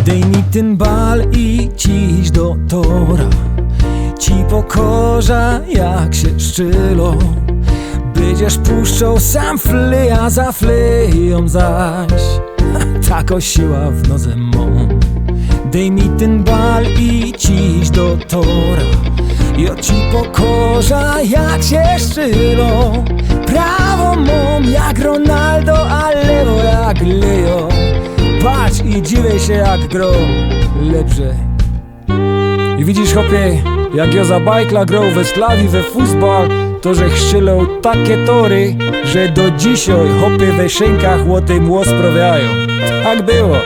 Dej mi ten bal i ciś do tora, ci pokorza jak się szczylo. Będziesz puszczał sam fleja za fleją zaś, tako siła w nodze mą. Dej mi ten bal i ciś do tora, ja ci pokorza jak się szczylo. Prawo mą jak Ronaldo, a lewo jak Leo. Patrz i dziwię się jak gro lepsze. I widzisz chłopie, jak ja za bajkla grał we Slawii we futbal, to że chrzylą takie tory, że do dzisiaj chłopie we szynkach o tym ło sprawiają. Tak było.